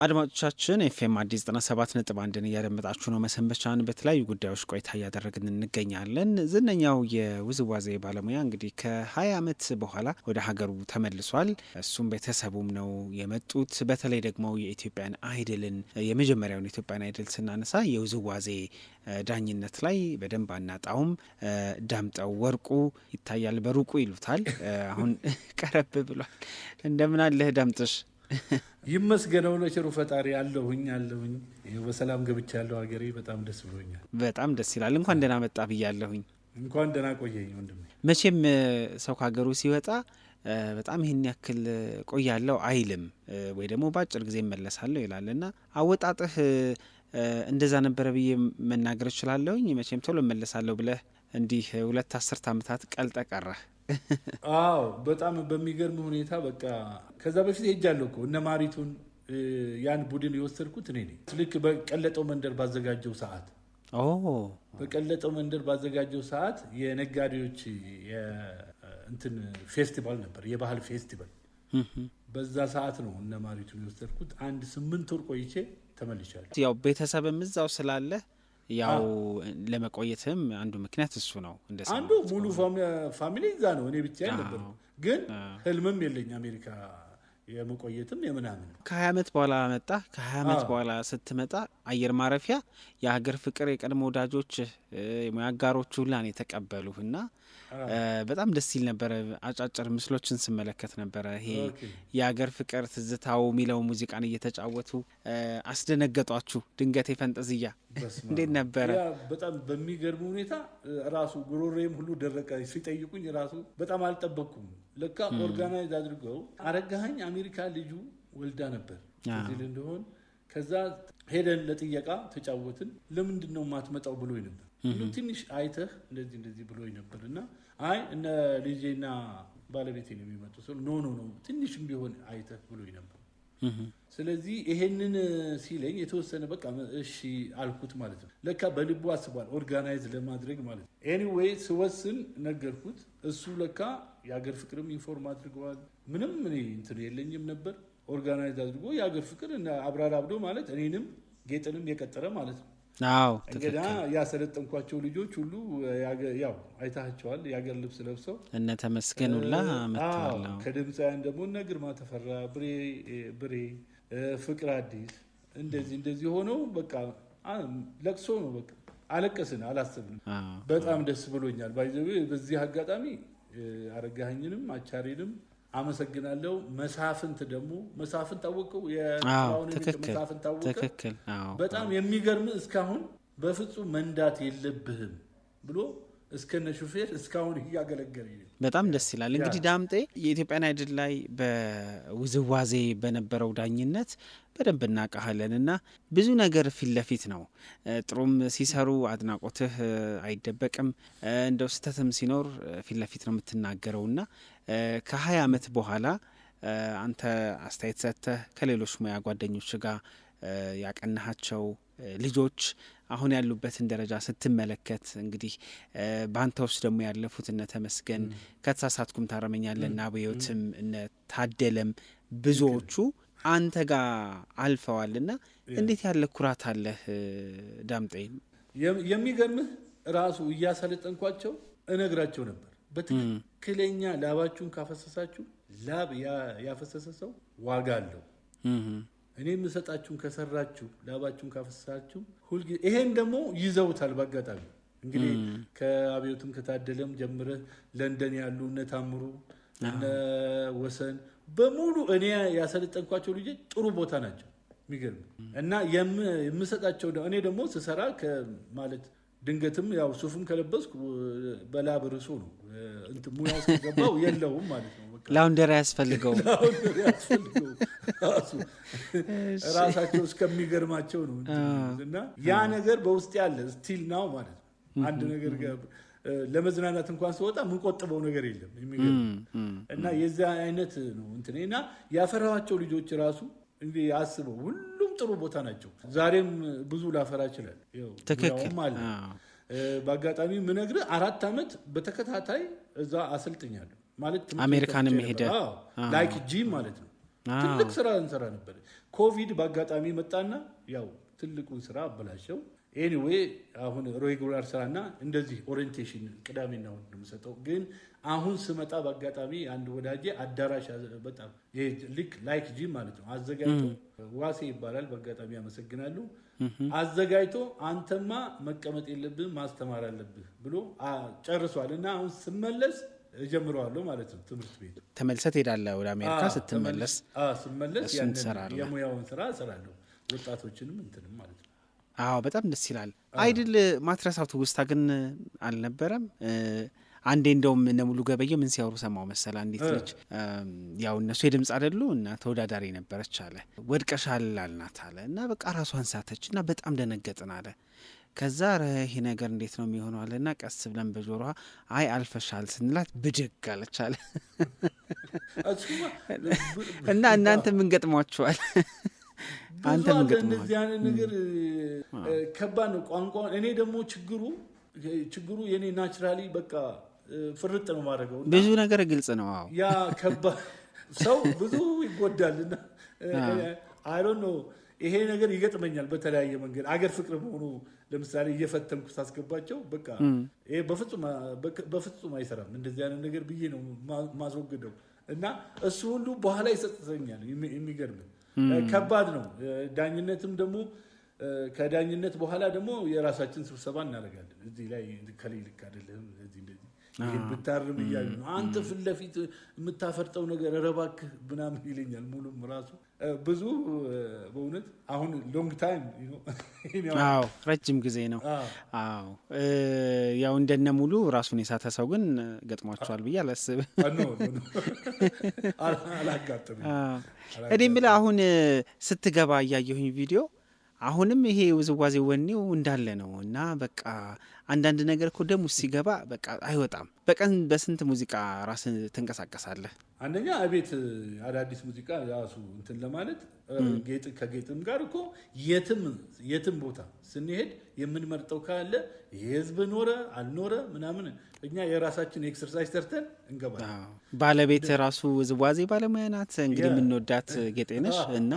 አድማጮቻችን ኤፍኤም አዲስ 97.1 እያደመጣችሁ ነው። መሰንበቻን በተለያዩ ጉዳዮች ቆይታ እያደረግን እንገኛለን። ዝነኛው የውዝዋዜ ባለሙያ እንግዲህ ከ20 ዓመት በኋላ ወደ ሀገሩ ተመልሷል። እሱም ቤተሰቡም ነው የመጡት። በተለይ ደግሞ የኢትዮጵያን አይድልን የመጀመሪያውን ኢትዮጵያን አይድል ስናነሳ የውዝዋዜ ዳኝነት ላይ በደንብ አናጣውም። ዳምጠው ወርቁ ይታያል፣ በሩቁ ይሉታል። አሁን ቀረብ ብሏል። እንደምን አለህ ዳምጥሽ? ይመስገነው ለቸሩ ፈጣሪ አለሁኝ በሰላም ገብቻለሁ ሀገሬ። በጣም ደስ ብሎኛል። በጣም ደስ ይላል። እንኳን ደህና መጣ ብያለሁኝ። እንኳን ደህና ቆየኝ ወንድሜ። መቼም ሰው ከሀገሩ ሲወጣ በጣም ይህን ያክል ቆያለሁ አይልም፣ ወይ ደግሞ በአጭር ጊዜ እመለሳለሁ ይላል እና አወጣጥህ እንደዛ ነበረ ብዬ መናገር እችላለሁኝ። መቼም ቶሎ እመለሳለሁ ብለህ እንዲህ 2 ዓመታት ቀልጠ ቀረህ። አዎ በጣም በሚገርም ሁኔታ በቃ ከዛ በፊት ሄጃለሁ እኮ እነ ማሪቱን ያን ቡድን የወሰድኩት እኔ ነኝ። ልክ በቀለጠው መንደር ባዘጋጀው ሰዓት የነጋዴዎች እንትን ፌስቲቫል ነበር፣ የባህል ፌስቲቫል። በዛ ሰዓት ነው እነ ማሪቱን የወሰድኩት። 8 ወር ቆይቼ ተመልሻለሁ። ያው ቤተሰብም እዛው ስላለ ያው ለመቆየትም አንዱ ምክንያት እሱ ነው። አንዱ ሙሉ ፋሚሊ እዛ ነው፣ እኔ ብቻ ነበር። ግን ህልምም የለኝ አሜሪካ የመቆየትም የምናምን። ከ20 ዓመት በኋላ መጣ። ከ20 ዓመት በኋላ ስትመጣ አየር ማረፊያ የሀገር ፍቅር የቀድሞ ወዳጆች የሙያ አጋሮች ሁላን የተቀበሉህ እና በጣም ደስ ይል ነበረ። አጫጭር ምስሎችን ስመለከት ነበረ። ይሄ የሀገር ፍቅር ትዝታው የሚለው ሙዚቃን እየተጫወቱ አስደነገጧችሁ። ድንገት የፈንጠዝያ እንዴት ነበረ? በጣም በሚገርም ሁኔታ ራሱ ጉሮሬም ሁሉ ደረቀ። ሲጠይቁኝ ራሱ በጣም አልጠበቅኩም። ለካ ኦርጋናይዝ አድርገው አረጋኸኝ አሜሪካ ልጁ ወልዳ ነበር እዚህ እንደሆን። ከዛ ሄደን ለጥየቃ ተጫወትን። ለምንድን ነው የማትመጣው ብሎኝ ነበር። ትንሽ አይተህ እንደዚህ ብሎኝ ነበር እና አይ እነ ልጄና ባለቤቴ ነው የሚመጡ ሰው ኖ ትንሽም ቢሆን አይተህ ብሎኝ ነበር። ስለዚህ ይሄንን ሲለኝ የተወሰነ በቃ እሺ አልኩት ማለት ነው። ለካ በልቡ አስቧል ኦርጋናይዝ ለማድረግ ማለት ነው። ኤኒዌይ ስወስን ነገርኩት። እሱ ለካ የሀገር ፍቅርም ኢንፎርም አድርገዋል። ምንም እኔ እንትን የለኝም ነበር። ኦርጋናይዝ አድርጎ የሀገር ፍቅር እና አብራር አብዶ ማለት እኔንም ጌጥንም የቀጠረ ማለት ነው። አዎ እንግዳ ያሰለጠንኳቸው ልጆች ሁሉ ያው አይታቸዋል። የሀገር ልብስ ለብሰው እነ ተመስገን ሁላ መጥተዋል። ከድምፃውያን ደግሞ እነ ግርማ ተፈራ፣ ብሬ፣ ፍቅር አዲስ እንደዚህ ሆነው በቃ ለቅሶ ነው። በቃ አለቀስን፣ አላሰብንም። በጣም ደስ ብሎኛል። በዚህ አጋጣሚ አረጋኸኝንም አቻሬንም አመሰግናለሁ። መሳፍንት ታወቀው መሳፍንት ታወቀ በጣም የሚገርም እስካሁን በፍጹም መንዳት የለብህም ብሎ እስከነ ሹፌር እስካሁን እያገለገለ በጣም ደስ ይላል። እንግዲህ ዳምጤ የኢትዮጵያን አይድል ላይ በውዝዋዜ በነበረው ዳኝነት በደንብ እናውቃለን እና ብዙ ነገር ፊት ለፊት ነው። ጥሩም ሲሰሩ አድናቆትህ አይደበቅም፣ እንደው ስህተትም ሲኖር ፊት ለፊት ነው የምትናገረው እና ከ20 ዓመት በኋላ አንተ አስተያየት ሰጥተህ ከሌሎች ሙያ ጓደኞች ጋር ያቀናሃቸው ልጆች አሁን ያሉበትን ደረጃ ስትመለከት እንግዲህ በአንተ ውስጥ ደግሞ ያለፉት እነ ተመስገን ከተሳሳትኩም ታረመኛለህ እና አብዮትም እነ ታደለም ብዙዎቹ አንተ ጋር አልፈዋልና እንዴት ያለ ኩራት አለህ ዳምጤ? የሚገርምህ ራሱ እያሰለጠንኳቸው እነግራቸው ነበር። በትክክለኛ ላባችሁን ካፈሰሳችሁ ላብ ያፈሰሰ ሰው ዋጋ አለው። እኔ የምሰጣችሁን ከሰራችሁ ላባችሁን ካፈሰሳችሁ ሁልጊዜ ይሄን ደግሞ ይዘውታል። በአጋጣሚ እንግዲህ ከአብዮትም ከታደለም ጀምረህ ለንደን ያሉ እነ ታምሩ እነ ወሰን በሙሉ እኔ ያሰለጠንኳቸው ልጆች ጥሩ ቦታ ናቸው። የሚገርም እና የምሰጣቸው እኔ ደግሞ ስሰራ ማለት ድንገትም ያው ሱፍም ከለበስኩ በላብ ርሶ ነው ሙያ ውስጥ ገባው የለውም ማለት ነው። ላውንደሪ ያስፈልገው ራሳቸው እስከሚገርማቸው ነው እና ያ ነገር በውስጥ ያለ ስቲል ናው ማለት ነው። አንድ ነገር ለመዝናናት እንኳን ስወጣ የምንቆጥበው ነገር የለም። የሚገርም እና የዛ አይነት ነው እንትኔና ያፈራኋቸው ልጆች ራሱ እንግዲህ አስበው ሁሉም ጥሩ ቦታ ናቸው። ዛሬም ብዙ ላፈራ ይችላል። ትክክል ማለት በአጋጣሚ ምነግርህ 4 ዓመት በተከታታይ እዛ አሰልጥኛለሁ ማለት አሜሪካንም ሄደ ላይክ ጂም ማለት ነው። ትልቅ ስራ እንሰራ ነበር። ኮቪድ በአጋጣሚ መጣና ያው ትልቁን ስራ አበላሸው። ኤኒዌይ አሁን ሬጉላር ስራና እንደዚህ ኦሪየንቴሽን ቅዳሜና እሁድ ነው የምሰጠው። ግን አሁን ስመጣ በአጋጣሚ አንድ ወዳጄ አዳራሽ በጣም ልክ ላይክ ጂም ማለት ነው አዘጋጅቶ ዋሴ ይባላል በአጋጣሚ ያመሰግናሉ አዘጋጅቶ አንተማ መቀመጥ የለብህም ማስተማር አለብህ ብሎ ጨርሷል። እና አሁን ስመለስ እጀምረዋለሁ ማለት ነው። ትምህርት ቤት ተመልሰህ ትሄዳለህ ወደ አሜሪካ። ስትመለስ ስመለስ የሙያውን ስራ እሰራለሁ። ወጣቶችንም እንትንም ማለት ነው። አዎ በጣም ደስ ይላል። አይድል ማትረሳው ትውስታ ግን አልነበረም? አንዴ እንደውም እነ ሙሉ ገበየ ምን ሲያወሩ ሰማው መሰላ? እንዴት ልጅ ያው እነሱ የድምፅ አይደሉ እና ተወዳዳሪ ነበረች አለ። ወድቀሻል አልናት አለ እና በቃ ራሷን ሳተች እና በጣም ደነገጥን አለ። ከዛ ይሄ ነገር እንዴት ነው የሚሆነው አለ እና ቀስ ብለን በጆሮዋ አይ አልፈሻል ስንላት ብድግ አለች አለ። እና እናንተ ምን ገጥሟችኋል? አንተ ምን ገጥሟል? እንደዚህ አይነት ነገር ከባድ ነው ቋንቋ። እኔ ደግሞ ችግሩ የኔ ናቹራሊ በቃ ፍርጥ ነው ማድረገው። ብዙ ነገር ግልጽ ነው። አዎ ያ ከባድ ሰው ብዙ ይጎዳልና አይ ዶንት ኖ ይሄ ነገር ይገጥመኛል በተለያየ መንገድ። አገር ፍቅር መሆኑ ለምሳሌ እየፈተንኩ ሳስገባቸው በቃ ይሄ በፍጹም አይሰራም እንደዚህ አይነት ነገር ብዬ ነው ማስወግደው። እና እሱ ሁሉ በኋላ ይሰጥተኛል። የሚገርም ከባድ ነው። ዳኝነትም ደግሞ ከዳኝነት በኋላ ደግሞ የራሳችን ስብሰባ እናደርጋለን። እዚህ ላይ ከሌልክ አይደለም እንደዚህ ይሄን ብታርም እያሉ ነው አንተ ፊት ለፊት የምታፈርጠው ነገር ረባክህ ምናምን ይለኛል። ሙሉም ራሱ ብዙ በእውነት አሁን ሎንግ ታይም አዎ ረጅም ጊዜ ነው። አዎ ያው እንደነ ሙሉ ራሱን የሳተ ሰው ግን ገጥሟቸዋል ብዬ አላስብም። አላጋጠመኝም። እኔ የምልህ አሁን ስትገባ እያየሁኝ ቪዲዮ አሁንም ይሄ ውዝዋዜ ወኔው እንዳለ ነው እና በቃ አንዳንድ ነገር እኮ ደም ውስጥ ሲገባ በቃ አይወጣም። በቀን በስንት ሙዚቃ ራስን ትንቀሳቀሳለህ? አንደኛ አቤት አዳዲስ ሙዚቃ ራሱ እንትን ለማለት ከጌጥም ጋር እኮ የትም ቦታ ስንሄድ የምንመርጠው ካለ የህዝብ ኖረ አልኖረ ምናምን እኛ የራሳችን ኤክሰርሳይዝ ሰርተን እንገባለን። ባለቤት ራሱ ውዝዋዜ ባለሙያ ናት እንግዲህ የምንወዳት ጌጤነሽ እና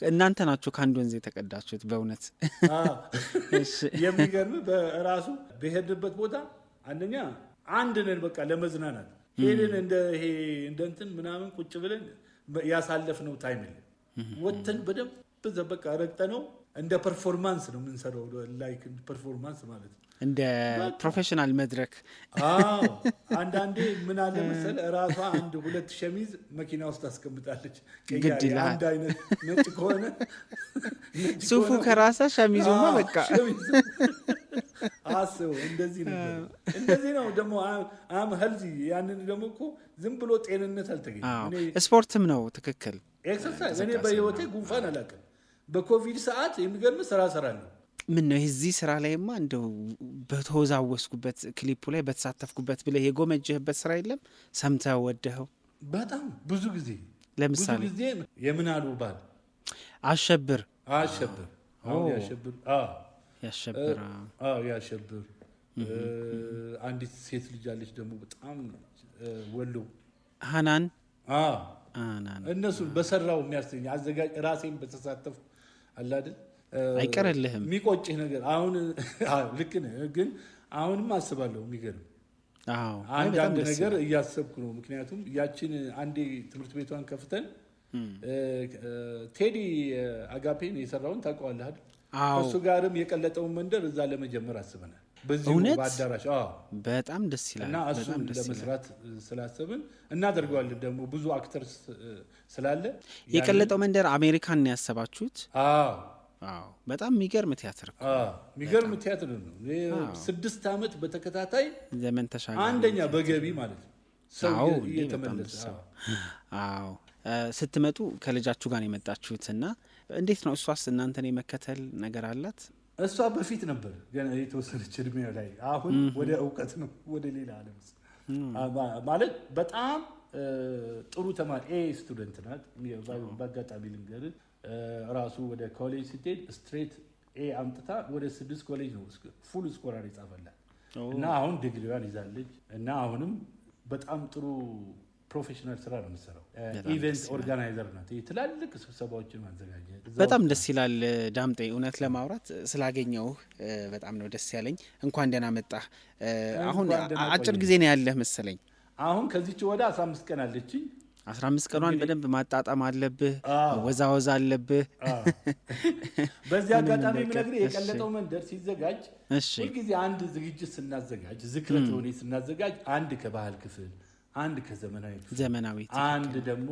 እናንተ ናችሁ ከአንድ ወንዝ የተቀዳችሁት በእውነት። የሚገርም በራሱ በሄድንበት ቦታ አንደኛ አንድ ነን በቃ ለመዝናናት ሄደን እንደ እንትን ምናምን ቁጭ ብለን ያሳለፍነው ታይም የለም። ወጥተን በደንብ በቃ ረግጠነው እንደ ፐርፎርማንስ ነው የምንሰራው። ላይክ ፐርፎርማንስ ማለት ነው እንደ ፕሮፌሽናል መድረክ። አዎ አንዳንዴ ምን አለ መሰለ ራሷ አንድ ሁለት ሸሚዝ መኪና ውስጥ አስቀምጣለች። አንድ አይነት ነጭ ከሆነ ሱፉ ከራሳ ሸሚዙማ በቃ አስበው። እንደዚህ ነው ደግሞ አም ሄልዚ። ያንን ደግሞ እኮ ዝም ብሎ ጤንነት አልተገኘም። ስፖርትም ነው ትክክል። ኤክሰርሳይዝ እኔ በህይወቴ ጉንፋን አላውቅም። በኮቪድ ሰዓት የሚገርም ስራ ሰራለሁ። ምን ነው እዚህ ስራ ላይማ እንደው በተወዛወስኩበት ክሊፑ ላይ በተሳተፍኩበት ብለህ የጎመጀህበት ስራ የለም? ሰምተህ ወደኸው? በጣም ብዙ ጊዜ ለምሳሌ ብዙ ጊዜ የምናሉ ባል አሸብር ያሸብር አንዲት ሴት ልጅ አለች ደግሞ በጣም ወሎ ሃናን እነሱን በሰራው የሚያስተኛ አዘጋጅ ራሴን በተሳተፉ አላደል አይቀርልህም የሚቆጭህ ነገር። አሁን ልክ ነህ፣ ግን አሁንም አስባለሁ። የሚገርም አንድ ነገር እያሰብኩ ነው። ምክንያቱም ያችን አንዴ ትምህርት ቤቷን ከፍተን ቴዲ አጋፔን የሰራውን ታውቀዋለህ አይደል? እሱ ጋርም የቀለጠውን መንደር እዛ ለመጀመር አስበናል። በዚህ በአዳራሽ በጣም ደስ ይላል። እና እሱን ለመስራት ስላሰብን እናደርገዋለን። ደግሞ ብዙ አክተርስ ስላለ የቀለጠው መንደር አሜሪካን ነው ያሰባችሁት? በጣም የሚገርም ቲያትር የሚገርም ቲያትር ነው። 6 ዓመት በተከታታይ ዘመን ተሻገረ። አንደኛ በገቢ ማለት ነው ሰው እየተመለሰ። ስትመጡ ከልጃችሁ ጋር የመጣችሁትና እንዴት ነው? እሷስ እናንተን የመከተል ነገር አላት? እሷ በፊት ነበር ገና የተወሰነች እድሜ ላይ፣ አሁን ወደ እውቀት ነው ወደ ሌላ ዓለም ማለት በጣም ጥሩ ተማሪ ስቱደንት ናት። በአጋጣሚ ልንገርህ ራሱ ወደ ኮሌጅ ስትሄድ ስትሬት አምጥታ ወደ 6 ኮሌጅ ነው ፉል ስኮላር የጻፈላት እና አሁን ዲግሪዋን ይዛለች እና አሁንም በጣም ጥሩ ፕሮፌሽናል ስራ ነው የምትሰራው። ኢቨንት ኦርጋናይዘር ናት። ትላልቅ ስብሰባዎችን ማዘጋጀት በጣም ደስ ይላል። ዳምጤ እውነት ለማውራት ስላገኘውህ በጣም ነው ደስ ያለኝ። እንኳን ደህና መጣህ። አሁን አጭር ጊዜ ነው ያለህ መሰለኝ። አሁን ከዚች ወደ 15 ቀን አለችኝ። 15 ቀኗን በደንብ ማጣጣም አለብህ፣ ወዛወዛ አለብህ። በዚህ አጋጣሚ ምነግርህ የቀለጠው መንደር ሲዘጋጅ ሁልጊዜ አንድ ዝግጅት ስናዘጋጅ ዝክረት ሆኔ ስናዘጋጅ አንድ ከባህል ክፍል፣ አንድ ከዘመናዊ ክፍል፣ አንድ ደግሞ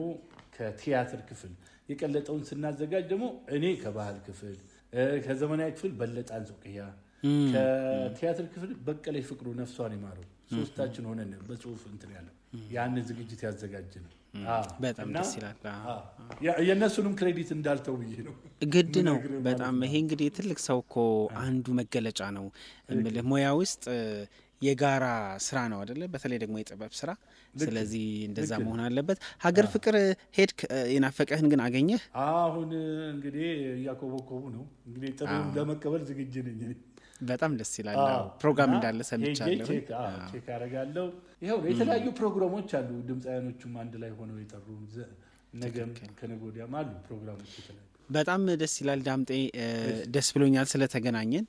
ከቲያትር ክፍል የቀለጠውን ስናዘጋጅ ደግሞ እኔ ከባህል ክፍል፣ ከዘመናዊ ክፍል በለጠ አንጾቅያ፣ ከቲያትር ክፍል በቀለች ፍቅሩ ነፍሷን ይማረው ሶስታችን ሆነን በጽሁፍ እንትን ያለው ያን ዝግጅት ያዘጋጅ ነው። በጣም ደስ ይላል። የእነሱንም ክሬዲት እንዳልተው ብዬ ነው። ግድ ነው በጣም ይሄ እንግዲህ ትልቅ ሰው እኮ አንዱ መገለጫ ነው እምልህ። ሙያ ውስጥ የጋራ ስራ ነው አይደለ? በተለይ ደግሞ የጥበብ ስራ። ስለዚህ እንደዛ መሆን አለበት። ሀገር ፍቅር ሄድክ፣ የናፈቀህን ግን አገኘህ? አሁን እንግዲህ እያኮበኮቡ ነው እንግዲህ ጥሩን ለመቀበል ዝግጅ ነኝ። በጣም ደስ ይላል። ፕሮግራም እንዳለ ሰምቻለሁ። ቼክ አደርጋለሁ። ይኸው የተለያዩ ፕሮግራሞች አሉ። ድምፃውያኖቹም አንድ ላይ ሆነው የጠሩ ነገም ከነገ ወዲያም አሉ ፕሮግራሞች የተለያዩ። በጣም ደስ ይላል ዳምጤ። ደስ ብሎኛል ስለተገናኘን።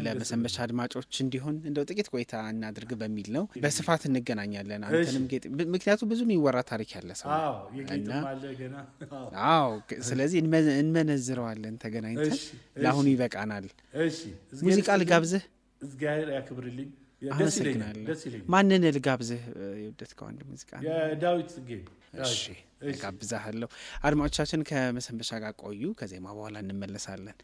ለመሰንበቻ አድማጮች እንዲሆን እንደው ጥቂት ቆይታ እናድርግ በሚል ነው። በስፋት እንገናኛለን አንተንም ጌጥ፣ ምክንያቱም ብዙ የሚወራ ታሪክ ያለ ሰው ስለዚህ እንመነዝረዋለን ተገናኝተን። ለአሁኑ ይበቃናል። ሙዚቃ ልጋብዝህ። እግዚአብሔር ያክብርልኝ። አመሰግናለሁ። ማንን ልጋብዝህ? የወደድከው አንድ ሙዚቃ ዳዊት ጽጌ። እሺ ጋብዛለሁ። አድማጮቻችን ከመሰንበቻ ጋር ቆዩ። ከዜማ በኋላ እንመለሳለን።